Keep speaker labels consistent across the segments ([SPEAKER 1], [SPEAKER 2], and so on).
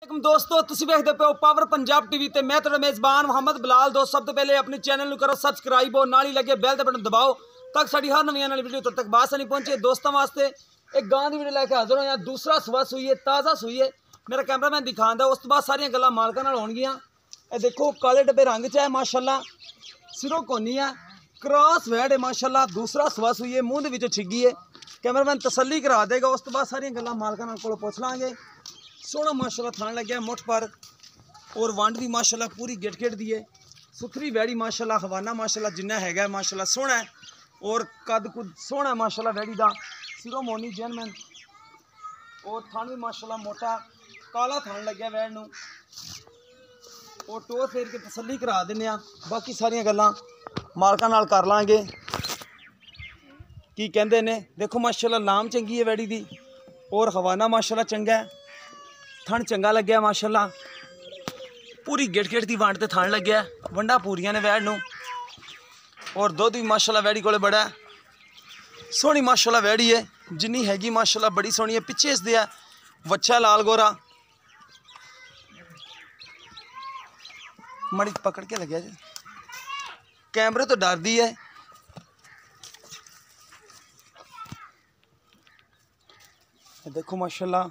[SPEAKER 1] दोस्तों तुसी वेखदे पे पावर पंजाब टीवी ते मैं तुहाडा मेज़बान मोहम्मद बिलाल। दोस्त सब तो पहले अपने चैनल नूं करो सबसक्राइब और नाल ही लगे बैल दा बटन दबाओ तक साडी हर नवीं आने वाली वीडियो तक बात नहीं पहुंचे। दोस्तों वास्ते एक गां दी वीडियो लैके हाजिर होया। दूसरा सुबह सूई है, ताज़ा सूई है। मेरा कैमरामैन दिखांदा उस तो बाद सारियां गल्लां मालकां नाल होणगियां। ए देखो काले डब्बे रंग च है माशाअल्लाह, सिरों कोनी है, क्रॉस वैड है माशाअल्लाह। दूसरा सुबह सूई है, मूंह दे विच छिगी है। कैमरामैन तसल्ली करा देगा, उस तो बाद सारियां गल्लां मालकां नाल कोलों पुछ लांगे। सोहना माशाअल्लाह थान लग्या मुठ पर और वंड भी माशाअल्लाह पूरी गिट गिट दी है। सुथरी वैड़ी माशाअल्लाह, हवाना माशाअल्लाह जिन्ना है माशाअल्लाह सोहना है और कद कुद सोहना है माशाअल्लाह वैड़ी दा। सिरों मोनी जेनमैन और थान भी माशाअल्लाह मोटा काला थान लग्या वैड़ नूं और टोर फेर के तसल्ली करा दिंदे आ। बाकी सारियां गल्लां मालकां नाल कर लांगे की कहंदे ने। देखो माशाअल्लाह लाम चंगी है वैड़ी दी और हवाना माशाअल्लाह चंगा है। थन चंगा लग्या माशाअल्लाह, पूरी गिट गिट दी वंड ते थन लग्या, वंडा पूरियां ने वैड़ नूं और दुध भी माशाअल्लाह वैड़ी कोले बड़ा है। सोहनी माशाअल्लाह वैड़ी है, जिन्नी हैगी माशाअल्लाह बड़ी सोहनी है। पिछे इसदे है वच्छा लाल गोरा, मड़ी पकड़ के लग्या जी, कैमरे तो डरदी है। देखो माशाअल्लाह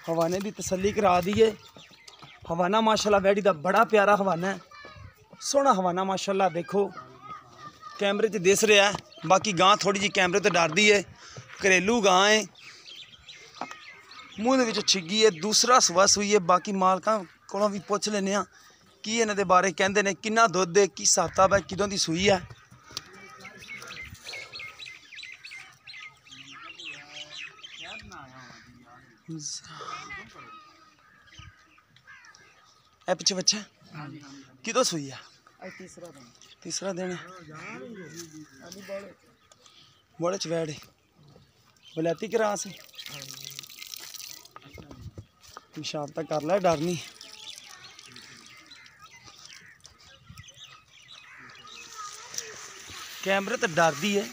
[SPEAKER 1] हवाने की तसल्ली करा दी है। हवाना माशाअल्लाह वैड़ी दा बड़ा प्यारा हवाना है, सोहना हवाना माशाअल्लाह। देखो कैमरे च दिस रहा है, बाकी गां थोड़ी जी कैमरे तो डरदी है। घरेलू गां है, मूँह दे विच छिगी है। दूसरा सुबह सूई है। बाकी मालकां कोलों भी पुछ लैने आ की इन्हां दे बारे कहंदे ने, किन्ना दुध है, की हिसाब किताब है, किदों दी सूई है। ए पिछे बच्चा किदों सूई है? तीसरा दिन है। बड़े च वैड़ वलैती क्रास पेशाब तक कर लै, डर नहीं। कैमरे तो डरदी है।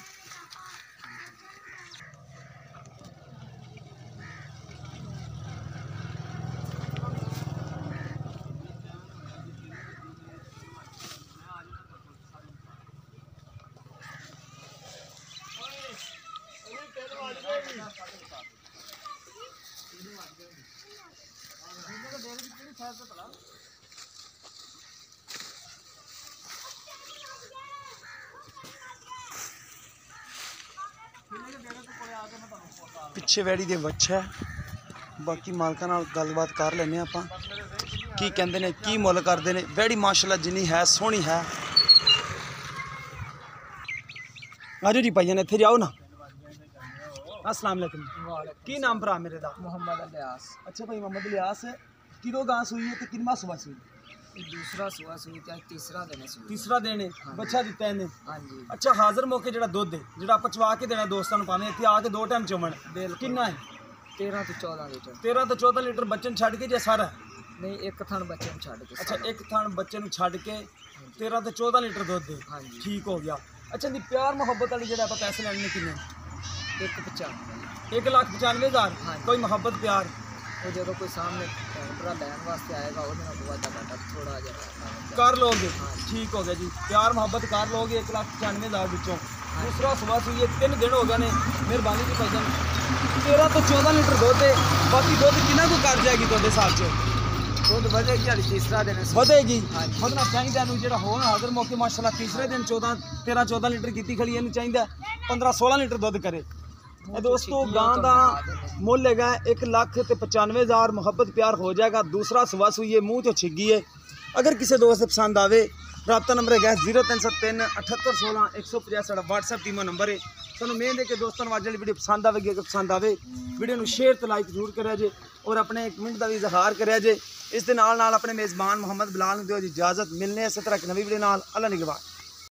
[SPEAKER 1] पिछे वैड़ी दे वच्छा है। बाकी मालकां नाल गलबात कर लैने आपां की कहंदे ने, की मुल करदे ने। वैड़ी माशाअल्लाह जिन्नी है सोहनी है। आजो जी भाईया ने इत्थे जाओ ना। अस्सलाम वालेकुम। की नाम भरा मेरे दा?
[SPEAKER 2] मोहम्मद इलियास।
[SPEAKER 1] अच्छा भाई मोहम्मद इलियास, किदों गां सूई है ते किनवा सुबह सूई?
[SPEAKER 2] दूसरा सुबह सूई ते तीसरा दिन सूई।
[SPEAKER 1] तीसरा दिन है, बच्चा दिता इन्हें।
[SPEAKER 2] हाँ जी।
[SPEAKER 1] अच्छा हाजिर मौके जिहड़ा दुध है जिहड़ा आपां चवा के देना दोस्तां नूं, भावें इत्थे आके दो टाइम चोमण, किन्ना है?
[SPEAKER 2] 13 तो 14 लीटर।
[SPEAKER 1] 13 तो 14 लीटर बच्चन छड़ के जे सारा?
[SPEAKER 2] नहीं, एक थन बच्चे ਨੂੰ ਛੱਡ ਕੇ।
[SPEAKER 1] अच्छा एक थान बच्चे ਨੂੰ ਛੱਡ के 13 तो 14 लीटर दुध है।
[SPEAKER 2] हाँ जी।
[SPEAKER 1] ठीक हो गया। अच्छा दी प्यार मुहब्बत वाली जिहड़ा आपां पैसे लैणे ने किन्ने?
[SPEAKER 2] 195।
[SPEAKER 1] 1,95,000।
[SPEAKER 2] हाँ।
[SPEAKER 1] कोई मुहब्बत प्यार
[SPEAKER 2] वो जो कोई सामने भरा लैन वास्ते आएगा ਉਹਦੇ ਨਾਲ ਵਾਦਾ ਘਾਟਾ ਥੋੜਾ ਜਿਹਾ
[SPEAKER 1] कर लोगे?
[SPEAKER 2] हाँ।
[SPEAKER 1] ठीक हो गया जी, प्यार मुहब्बत कर लोगे 1,95,000 विचों। दूसरा सुबह सूई 3 दिन हो गए ने। मेहरबानी जी भाईजान, 13 तो 14 लीटर दुध है। बाकी दुध कितना को कर जाएगी तुहाडे हिसाब से?
[SPEAKER 2] ਦੁੱਧ ਵਧੇਗੀ ਹਾਲੀ तीसरा दिन
[SPEAKER 1] ਵਧੇਗੀ।
[SPEAKER 2] हाँ जी।
[SPEAKER 1] ਵਧਣਾ ਚਾਹੀਦਾ ਇਹਨੂੰ, ਜਿਹੜਾ ਹੋਣ ਹਾਜ਼ਰ ਮੌਕੇ ਮਾਸ਼ਾਅੱਲਾ ਤੀਸਰੇ ਦਿਨ 13-14 ਲੀਟਰ ਕੀਤੀ ਖੜੀ, ਇਹਨੂੰ ਚਾਹੀਦਾ 15-16 ਲੀਟਰ ਦੁੱਧ ਕਰੇ। ਇਹ ਦੋਸਤੋ ਗਾਂ ਦਾ ਮੁੱਲ ਹੈਗਾ 1,95,000। ਮੁਹੱਬਤ ਪਿਆਰ ਹੋ ਜਾਏਗਾ। दूसरा सुबह सूई है, मूँह तो छिगी है। अगर किसी दोस्त पसंद आवे, रबता नंबर है 0303 7816 165। व्हाट्सएप टीमो नंबर है। ਤੁਹਾਨੂੰ ਮੇਨ ਦੇ ਕੇ ਦੋਸਤਾਂ ਨੂੰ ਅੱਜ ਵਾਲੀ ਵੀਡੀਓ ਪਸੰਦ ਆਵੇਗੀ। ਅਗਰ ਪਸੰਦ ਆਵੇ ਵੀਡੀਓ ਨੂੰ ਸ਼ੇਅਰ ਤੇ ਲਾਈਕ ਜ਼ਰੂਰ ਕਰਿਆ ਜੇ ਔਰ ਆਪਣੇ ਕਮੈਂਟ ਦਾ ਵੀ ਇਜ਼ਹਾਰ ਕਰਿਆ ਜੇ। ਇਸ ਦੇ ਨਾਲ ਆਪਣੇ ਮੇਜ਼ਬਾਨ ਮੁਹੰਮਦ ਬਿਲਾਲ ਨੂੰ ਦਿਓ ਜੀ ਇਜਾਜ਼ਤ। ਮਿਲਨੇ ਇਸੇ ਤਰ੍ਹਾਂ ਇੱਕ ਨਵੀਂ ਵੀਡੀਓ ਨਾਲ। ਅੱਲਾ ਨਿਗਹਬਾਨ।